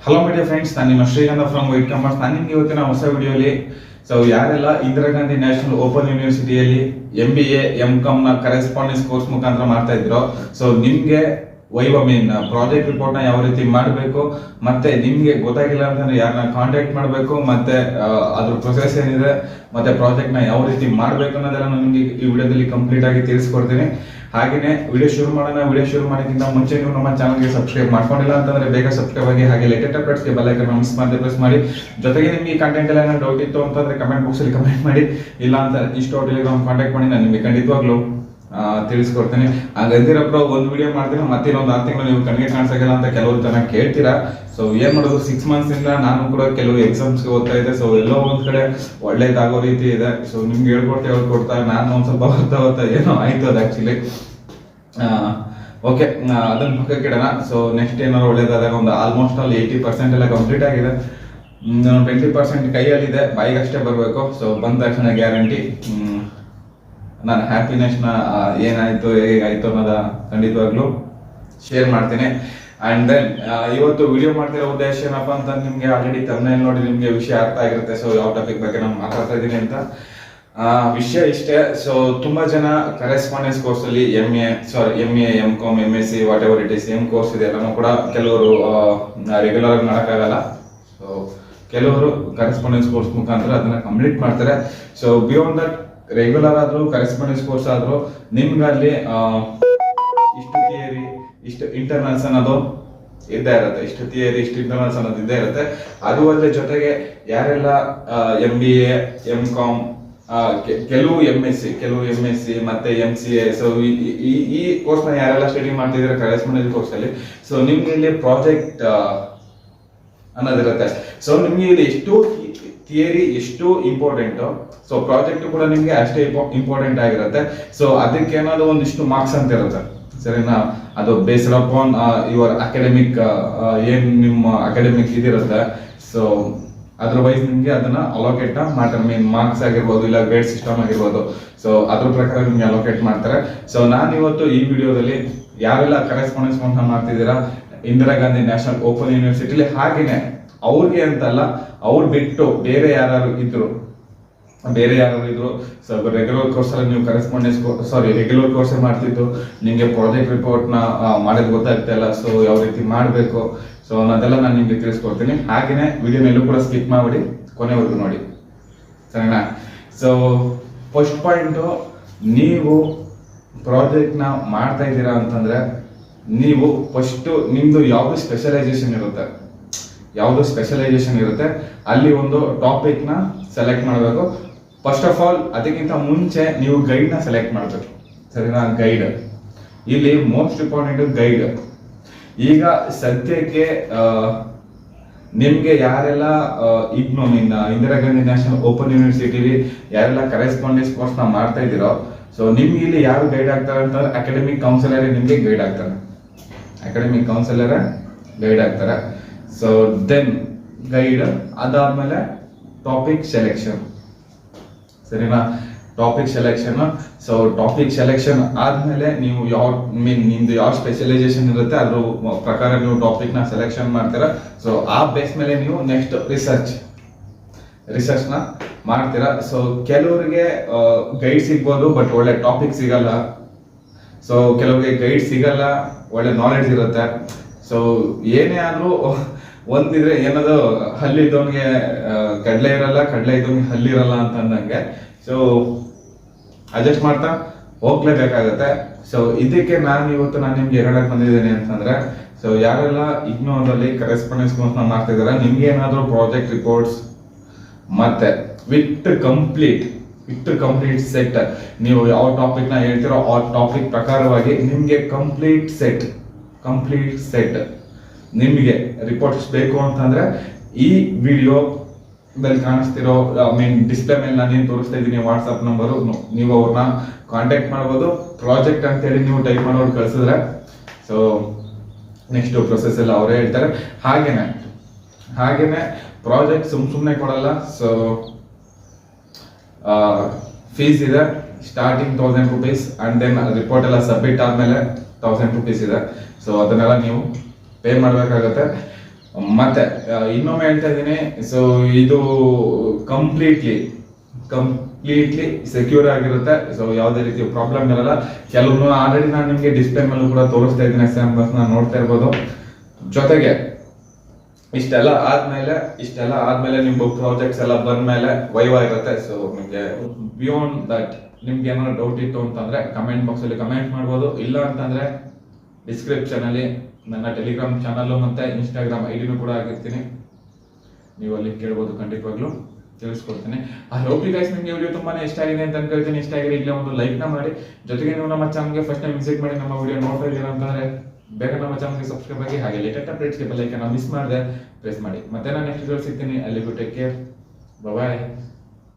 Hello my dear friends, ನಾನು ನಿಮ್ಮ ಶ್ರೀಗಂಧ ಫ್ರಮ್ ವೈಟ್ ಕಾಮರ್ಸ್. ನಾನು ನಿಮಗೆ ಇವತ್ತಿನ ಹೊಸ ವಿಡಿಯೋಲಿ ಯಾರೆಲ್ಲ ಇಂದಿರಾ ಗಾಂಧಿ ನ್ಯಾಷನಲ್ ಓಪನ್ ಯೂನಿವರ್ಸಿಟಿಯಲ್ಲಿ MBA M.Com ನ ಕರೆಸ್ಪಾಂಡೆನ್ಸ್ ಕೋರ್ಸ್ ಮುಖಾಂತರ ಮಾಡ್ತಾ ಇದ್ರು. ನಿಮ್ಗೆ ಪ್ರಾಜೆಕ್ಟ್ ರಿಪೋರ್ಟ್ ನ ಯಾವ ರೀತಿ ಮಾಡಬೇಕು, ಮತ್ತೆ ನಿಮ್ಗೆ ಗೊತ್ತಾಗಿಲ್ಲ ಅಂತಂದ್ರೆ ಯಾರನ್ನ ಕಾಂಟ್ಯಾಕ್ಟ್ ಮಾಡಬೇಕು, ಮತ್ತೆ ಅದ್ರ ಪ್ರೊಸೆಸ್ ಏನಿದೆ, ಮತ್ತೆ ಪ್ರಾಜೆಕ್ಟ್ ನ ಯಾವ ರೀತಿ ಮಾಡಬೇಕು ಅನ್ನೋದೆಲ್ಲ ನಾನು ನಿಮ್ಗೆ ಈ ವಿಡಿಯೋದಲ್ಲಿ ಕಂಪ್ಲೀಟ್ ಆಗಿ ತಿಳಿಸ್ಕೊಡ್ತೀನಿ. ಹಾಗೇನೆ ವಿಡಿಯೋ ಶುರು ಮಾಡೋಣ. ವಿಡಿಯೋ ಶುರು ಮಾಡೋಕ್ಕಿಂತ ಮುಂಚೆ ನೀವು ನಮ್ಮ ಚಾನಲ್ಗೆ ಸಬ್ಸ್ಕ್ರೈಬ್ ಮಾಡ್ಕೊಂಡಿಲ್ಲ ಅಂತಂದ್ರೆ ಬೇಗ ಸಬ್ಸ್ಕ್ರೈಬ್ ಆಗಿ, ಹಾಗೆ ಲೇಟೆಸ್ಟ್ ಅಪ್ಡೇಟ್ಸ್ಗೆ ಬೆಲ್ ಐಕಾನ್ ಮಿಸ್ ಮಾಡದೆ ಪ್ರೆಸ್ ಮಾಡಿ. ಜೊತೆಗೆ ನಿಮಗೆ ಈ ಕಂಟೆಂಟ್ ಎಲ್ಲ ಏನೋ ಡೌಟ್ ಇತ್ತು ಅಂತಂದ್ರೆ ಕಮೆಂಟ್ ಬಾಕ್ಸ್ ಅಲ್ಲಿ ಕಮೆಂಟ್ ಮಾಡಿ, ಇಲ್ಲ ಅಂತ ಇಷ್ಟು ಟೆಲಿಗ್ರಾಮ್ ಕಾಂಟ್ಯಾಕ್ಟ್ ಮಾಡಿ, ನಾನು ನಿಮಗೆ ಖಂಡಿತವಾಗ್ಲೂ ತಿಳಿಸ್ಕೊಡ್ತೀನಿ. ಹಂಗಂದಿರಪ್ಪ ಒಂದು ವಿಡಿಯೋ ಮಾಡ್ತೀನಿ, ಮತ್ತೆ ಇನ್ನೊಂದು 6 ತಿಂಗಳು ನೀವು ಕಣ್ಣಿಗೆ ಕಾಣಿಸೋಲ್ಲ ಅಂತ ಕೆಲವರು ಜನ ಕೇಳ್ತೀರಾ. ಏನ್ ಮಾಡೋದು, 6 ಮಂತ್ಸ್ ಇಂದ ನಾನು ಕೂಡ ಕೆಲವು ಎಕ್ಸಾಮ್ಸ್ಗೆ ಓದ್ತಾ ಇದ್ದೆ. ಎಲ್ಲೋ ಒಂದ್ ಕಡೆ ಒಳ್ಳೇದಾಗೋ ರೀತಿ ಇದೆ. ನಿಮ್ಗೆ ಹೇಳ್ಕೊಡ್ತಾ ನಾನು ಒಂದ್ ಸ್ವಲ್ಪ ಓದ್ತಾ ಏನೋ ಆಯ್ತು ಅದು ಆಕ್ಚುಲಿ. ಓಕೆ, ಅದನ್ನ ಪಕ್ಕಕ್ಕೆ ಇಡೋಣ. ನೆಕ್ಸ್ಟ್ ಏನಾದ್ರು ಒಳ್ಳೇದಾದಾಗ ಒಂದು ಆಲ್ಮೋಸ್ಟ್ ಆಲ್ 80% ಎಲ್ಲ ಕಂಪ್ಲೀಟ್ ಆಗಿದೆ. 20% ಕೈಯಲ್ಲಿದೆ, ಬಾಯಿಗೆ ಅಷ್ಟೇ ಬರಬೇಕು. ಬಂದ ತಕ್ಷಣ ಗ್ಯಾರಂಟಿ ನಾನು ಹ್ಯಾಪಿನೆಸ್ನ ಏನಾಯ್ತು ಹೇಗಾಯ್ತು ಅನ್ನೋದ ಖಂಡಿತವಾಗ್ಲೂ ಶೇರ್ ಮಾಡ್ತೀನಿ. ಅಂಡ್ ದೆನ್ ಇವತ್ತು ವಿಡಿಯೋ ಮಾಡ್ತಿರೋ ಉದ್ದೇಶ ಏನಪ್ಪಾ ಅಂತ ನಿಮ್ಗೆ ಆಲ್ರೆಡಿ ತಮ್ಮನೇಲಿ ನೋಡಿ ನಿಮ್ಗೆ ವಿಷಯ ಅರ್ಥ ಆಗಿರುತ್ತೆ. ಯಾವ ಟಾಪಿಕ್ ಬಗ್ಗೆ ನಾನು ಮಾತಾಡ್ತಾ ಇದ್ದೀನಿ ಅಂತ. ವಿಷಯ ಇಷ್ಟೇ. ತುಂಬಾ ಜನ ಕರೆಸ್ಪಾಂಡೆನ್ಸ್ ಕೋರ್ಸ್ ಅಲ್ಲಿ MA M.Com MSc what ever it is, ಏನ್ ಕೋರ್ಸ್ ಇದೆ ಎಲ್ಲಾನು ಕೂಡ ಕೆಲವರು ರೆಗ್ಯುಲರ್ ಆಗಿ ಮಾಡಕ್ಕಾಗಲ್ಲ. ಕೆಲವರು ಕರೆಸ್ಪಾಂಡೆನ್ಸ್ ಕೋರ್ಸ್ ಮುಖಾಂತರ ಅದನ್ನ ಕಂಪ್ಲೀಟ್ ಮಾಡ್ತಾರೆ. ಬಿಯಾಂಡ್ ದಟ್ ರೆಗ್ಯುಲರ್ ಆದ್ರೂ ಕರೆಸ್ಪಾಂಡೆನ್ಸ್ ಕೋರ್ಸ್ ಆದ್ರೂ ನಿಮ್ಗೆ ಅಲ್ಲಿ ಇಷ್ಟು ಥಿಯರಿ ಇಷ್ಟು ಇಂಟರ್ನಲ್ಸ್ ಅನ್ನೋದು ಇದ್ದೇ ಇರುತ್ತೆ. ಇಷ್ಟು ಥಿಯರಿ ಇಷ್ಟು ಇಂಟರ್ನಲ್ಸ್ ಅನ್ನೋದು ಇದ್ದೇ ಇರುತ್ತೆ. ಅದು ಅಲ್ಲದೆ ಜೊತೆಗೆ ಯಾರೆಲ್ಲ MBA M.Com ಕೆಲವು MSc ಮತ್ತೆ MCA ಈ ಕೋರ್ಸ್ ನ ಯಾರೆಲ್ಲ ಸ್ಟಡಿ ಮಾಡ್ತಿದ್ರೆ ಕರೆಸ್ಪಾಂಡೆನ್ಸ್ ಕೋರ್ಸ್ ಅಲ್ಲಿ, ನಿಮ್ಗೆ ಇಲ್ಲಿ ಪ್ರಾಜೆಕ್ಟ್ ಅನ್ನೋದಿರುತ್ತೆ. ನಿಮ್ಗೆ ಇಲ್ಲಿ ಎಷ್ಟು ಥಿಯರಿ ಎಷ್ಟು ಇಂಪಾರ್ಟೆಂಟ್, ಪ್ರಾಜೆಕ್ಟ್ ಕೂಡ ನಿಮ್ಗೆ ಅಷ್ಟೇ ಇಂಪಾರ್ಟೆಂಟ್ ಆಗಿರುತ್ತೆ. ಅದಕ್ಕೆ ಏನಾದ್ರು ಒಂದಿಷ್ಟು ಮಾರ್ಕ್ಸ್ ಅಂತ ಇರುತ್ತೆ, ಸರಿನಾ? ಅದು ಬೇಸ್ಡ್ ಅಪಾನ್ ಯುವರ್ ಅಕಾಡೆಮಿಕ್, ಏನ್ ನಿಮ್ಮ ಅಕಾಡೆಮಿಕ್ ಇದಿರುತ್ತೆ. ಅದರ್ವೈಸ್ ನಿಮ್ಗೆ ಅದನ್ನ ಅಲೋಕೇಟ್ ಮಾಡ್ತಾರೆ. ಮಾರ್ಕ್ಸ್ ಆಗಿರ್ಬೋದು, ಇಲ್ಲ ಗ್ರೇಡ್ ಸಿಸ್ಟಮ್ ಆಗಿರ್ಬೋದು. ಅದ್ರ ಪ್ರಕಾರ ನಿಮ್ಗೆ ಅಲೋಕೇಟ್ ಮಾಡ್ತಾರೆ. ನಾನು ಇವತ್ತು ಈ ವಿಡಿಯೋದಲ್ಲಿ ಯಾರೆಲ್ಲ ಕರೆಸ್ಪಾಂಡೆನ್ಸ್ ಮಾಡ್ತಿದ್ದೀರಾ ಇಂದಿರಾ ಗಾಂಧಿ ನ್ಯಾಷನಲ್ ಓಪನ್ ಯೂನಿವರ್ಸಿಟಿಲಿ, ಹಾಗೇನೆ ಅವ್ರಿಗೆ ಅಂತಲ್ಲ, ಅವ್ರು ಬಿಟ್ಟು ಬೇರೆ ಯಾರು ಇದ್ರು ರೆಗ್ಯುಲರ್ ಕೋರ್ಸ್ ಅಲ್ಲಿ ನೀವು ರೆಗ್ಯುಲರ್ ಕೋರ್ಸ್ ಮಾಡ್ತಿದ್ದು, ನಿಮ್ಗೆ ಪ್ರಾಜೆಕ್ಟ್ ರಿಪೋರ್ಟ್ ನ ಮಾಡೋದು ಗೊತ್ತಾಗ್ತಾ ಇಲ್ಲ. ಯಾವ ರೀತಿ ಮಾಡಬೇಕು ಅನ್ನೋದೆಲ್ಲ ನಾನು ನಿಮ್ಗೆ ತಿಳಿಸ್ಕೊಡ್ತೀನಿ. ಹಾಗೇನೆ ವಿಡಿಯೋನೆಲ್ಲೂ ಕೂಡ ಸ್ಕಿಪ್ ಮಾಡಿ ಕೊನೆವರೆಗೂ ನೋಡಿ, ಸರಿನಾ? ಫಸ್ಟ್ ಪಾಯಿಂಟ್, ನೀವು ಪ್ರಾಜೆಕ್ಟ್ ನ ಮಾಡ್ತಾ ಇದ್ದೀರಾ ಅಂತಂದ್ರೆ ನೀವು ಫಸ್ಟ್ ನಿಮ್ದು ಯಾವ್ದು ಸ್ಪೆಷಲೈಸೇಷನ್ ಇರುತ್ತೆ ಅಲ್ಲಿ ಒಂದು ಟಾಪಿಕ್ ನ ಸೆಲೆಕ್ಟ್ ಮಾಡಬೇಕು. ಫಸ್ಟ್ ಆಫ್ ಆಲ್ ಅದಕ್ಕಿಂತ ಮುಂಚೆ ನೀವು ಗೈಡ್ ನ ಸೆಲೆಕ್ಟ್ ಮಾಡಬೇಕು, ಸರಿನಾ? ಗೈಡ್ ಇಲ್ಲಿ ಮೋಸ್ಟ್ ಇಂಪಾರ್ಟೆಂಟ್ ಗೈಡ್. ಈಗ ಸದ್ಯಕ್ಕೆ ನಿಮ್ಗೆ ಯಾರೆಲ್ಲ ಇಂದಿರಾ ಗಾಂಧಿ ನ್ಯಾಷನಲ್ ಓಪನ್ ಯೂನಿವರ್ಸಿಟಿಲಿ ಯಾರೆಲ್ಲ ಕರೆಸ್ಪಾಂಡೆನ್ಸ್ ಕೋರ್ಸ್ ನ ಮಾಡ್ತಾ ಇದ್ದೀರೋ, ನಿಮ್ಗೆ ಇಲ್ಲಿ ಯಾರು ಗೈಡ್ ಆಗ್ತಾರೆ ಅಂತಂದ್ರೆ ಅಕಾಡೆಮಿಕ್ ಕೌನ್ಸಿಲರ್ ನಿಮ್ಗೆ ಗೈಡ್ ಆಗ್ತಾರೆ. ದೆನ್ ಗೈಡ್, ಅದಾದ್ಮೇಲೆ ಟಾಪಿಕ್ ಸೆಲೆಕ್ಷನ್, ಸರಿನಾ? ಟಾಪಿಕ್ ಸೆಲೆಕ್ಷನ್ ಆದ್ಮೇಲೆ ನೀವು ನಿಮ್ದು ಯಾವ ಸ್ಪೆಷಲೈಸೇಷನ್ ಇರುತ್ತೆ ಅದ್ರ ಪ್ರಕಾರ ನೀವು ಟಾಪಿಕ್ ನ ಸೆಲೆಕ್ಷನ್ ಮಾಡ್ತೀರಾ. ಆ ಬೇಸ್ ಮೇಲೆ ನೀವು ನೆಕ್ಸ್ಟ್ ರಿಸರ್ಚ್ ನ ಮಾಡ್ತೀರಾ. ಕೆಲವರಿಗೆ ಗೈಡ್ ಸಿಗ್ಬೋದು, ಬಟ್ ಒಳ್ಳೆ ಟಾಪಿಕ್ ಸಿಗಲ್ಲ. ಕೆಲವರಿಗೆ ಗೈಡ್ ಸಿಗಲ್ಲ, ಒಳ್ಳೆ ನಾಲೆಡ್ಜ್ ಇರುತ್ತೆ. ಏನೇ ಆದ್ರೂ ಒಂದಿದ್ರೆ ಏನದು, ಹಲ್ಲಿದ್ದವನಿಗೆ ಕಡ್ಲೆ ಇರಲ್ಲ, ಕಡ್ಲೆ ಇದ್ದವನಿಗೆ ಹಲ್ಲಿರಲ್ಲ ಅಂತ ಅಂದಂಗೆ. ಅಡ್ಜಸ್ಟ್ ಮಾಡ್ತಾ ಹೋಗ್ಲೇಬೇಕಾಗತ್ತೆ. ಇದಕ್ಕೆ ನಾನು ನಿಮ್ಗೆ ಹೇಳಕ್ ಬಂದಿದ್ದೇನೆ ಅಂತಂದ್ರೆ, ಯಾರೆಲ್ಲ ಇಗ್ನೋರಲ್ಲಿ ಕರೆಸ್ಪಾಂಡೆನ್ಸ್ ಕೋರ್ಸ್ ನ ಮಾಡ್ತಿದಾರೆ, ನಿಮ್ಗೆ ಏನಾದ್ರು ಪ್ರಾಜೆಕ್ಟ್ ರಿಪೋರ್ಟ್ಸ್ ಮತ್ತೆ ವಿತ್ ಕಂಪ್ಲೀಟ್ ಸೆಟ್, ನೀವು ಯಾವ ಟಾಪಿಕ್ ನ ಹೇಳ್ತಿರೋ ಆ ಟಾಪಿಕ್ ಪ್ರಕಾರವಾಗಿ ನಿಮ್ಗೆ ಕಂಪ್ಲೀಟ್ ಸೆಟ್ ನಿಮ್ಗೆ ರಿಪೋರ್ಟ್ಸ್ ಬೇಕು ಅಂತಂದ್ರೆ ಈ ವಿಡಿಯೋ ಕಾಣಿಸ್ತಿರೋ ಡಿಸ್ಪ್ಲೇ ಮೇಲೆ ನಾನು ಏನ್ ತೋರಿಸ್ತಾ ಇದ್ದೀನಿ ವಾಟ್ಸ್ಆಪ್ ನಂಬರು, ನೀವು ಅವ್ರನ್ನ ಕಾಂಟ್ಯಾಕ್ಟ್ ಮಾಡ್ಬೋದು. ಪ್ರಾಜೆಕ್ಟ್ ಅಂತ ಹೇಳಿ ನೀವು ಟೈಪ್ ಮಾಡೋರು ಕಳ್ಸಿದ್ರೆ ನೆಕ್ಸ್ಟ್ ಪ್ರೊಸೆಸ್ ಎಲ್ಲ ಅವರೇ ಹೇಳ್ತಾರೆ. ಹಾಗೇನೆ ಪ್ರಾಜೆಕ್ಟ್ ಸುಮ್ಮನೆ ಕೊಡಲ್ಲ. ಫೀಸ್ ಇದೆ, starting 1000 rupees, and then report ಎಲ್ಲ ಸಬ್ಮಿಟ್ ಆದ್ಮೇಲೆ 1000 rupees ಇದೆ. ಅದನ್ನೆಲ್ಲ ನೀವು ಪೇ ಮಾಡಬೇಕಾಗತ್ತೆ. ಮತ್ತೆ ಇನ್ನೊಮ್ಮೆ ಹೇಳ್ತಾ ಇದ್ದೀನಿ, ಸೊ ಇದು ಕಂಪ್ಲೀಟ್ಲಿ ಸೆಕ್ಯೂರ್ ಆಗಿರುತ್ತೆ. ಸೊ ಯಾವುದೇ ರೀತಿಯ ಪ್ರಾಬ್ಲಮ್ ಇರಲ್ಲ. ಕೆಲವೊಂದು ಆಲ್ರೆಡಿ ನಾನು ನಿಮಗೆ ಡಿಸ್ಪ್ಲೇ ಮೇಲೂ ಕೂಡ ತೋರಿಸ್ತಾ ಇದ್ದೀನಿ, ಸ್ಯಾಂಪಲ್ಸ್ ನೋಡ್ತಾ ಇರ್ಬೋದು. ಜೊತೆಗೆ ಇಷ್ಟೆಲ್ಲ ಆದ್ಮೇಲೆ ನಿಮ್ಮ ಪ್ರಾಜೆಕ್ಟ್ಸ್ ಎಲ್ಲ ಬಂದ್ಮೇಲೆ ವೈವಾ ಇರುತ್ತೆ. ಸೊ ನಿಮಗೆ ಬಿಯಾಂಡ್ ದಟ್ ನಿಮ್ಗೆ ಏನಾದ್ರು ಡೌಟ್ ಇತ್ತು ಅಂತಂದ್ರೆ ಕಮೆಂಟ್ ಬಾಕ್ಸ್ ಅಲ್ಲಿ ಕಮೆಂಟ್ ಮಾಡ್ಬೋದು. ಇಲ್ಲ ಅಂತಂದ್ರೆ ಡಿಸ್ಕ್ರಿಪ್ಷನ್ ಅಲ್ಲಿ ನನ್ನ ಟೆಲಿಗ್ರಾಮ್ ಚಾನಲ್ ಮತ್ತೆ ಇನ್ಸ್ಟಾಗ್ರಾಮ್ ಐಡಿನೂ ಕೂಡ ಆಗಿರ್ತೀನಿ, ನೀವು ಅಲ್ಲಿ ಕೇಳ್ಬೋದು, ಖಂಡಿತವಾಗ್ಲೂ ತಿಳಿಸ್ಕೊಡ್ತೀನಿ. ಐ ಹೋಪ್ ಯು ಗೈಸ್ ನಿಮಗೆ ವಿಡಿಯೋ ತುಂಬಾನೇ ಇಷ್ಟ ಆಗಿದೆ ಅಂತ ಅನ್ಕೊಳ್ತೀನಿ. ಇಷ್ಟ ಆಗಿದೆ ಈಗಲೇ ಒಂದು ಲೈಕ್ ನ ಮಾಡಿ. ಜೊತೆಗೆ ನೀವು ನಮ್ಮ ಚಾನಲ್ಗೆ ಫಸ್ಟ್ ಟೈಮ್ ವಿಸಿಟ್ ಮಾಡಿ ನಮ್ಮ ವಿಡಿಯೋ ನೋಡ್ತಾ ಇದ್ದೀರಾ ಅಂತಂದ್ರೆ ಬೇಗ ನಮ್ಮ ಚಾನಲ್ಗೆ ಸಬ್ಸ್ಕ್ರೈಬ್ ಆಗಿ, ಹಾಗೆ ಲೇಟೆಸ್ಟ್ ಅಪ್ಡೇಟ್ಸ್ಗೆ ಬೆಲ್ ಐಕಾನ್ ಮಿಸ್ ಮಾಡದೆ ಪ್ರೆಸ್ ಮಾಡಿ. ಮತ್ತೆ ನಾನು ನೆಕ್ಸ್ಟ್ ವಿಡಿಯೋ ಸಿಗ್ತೀನಿ. ಅಲ್ಲಿಗೂ ಟೇಕ್ ಕೇರ್, ಬಾಯ್.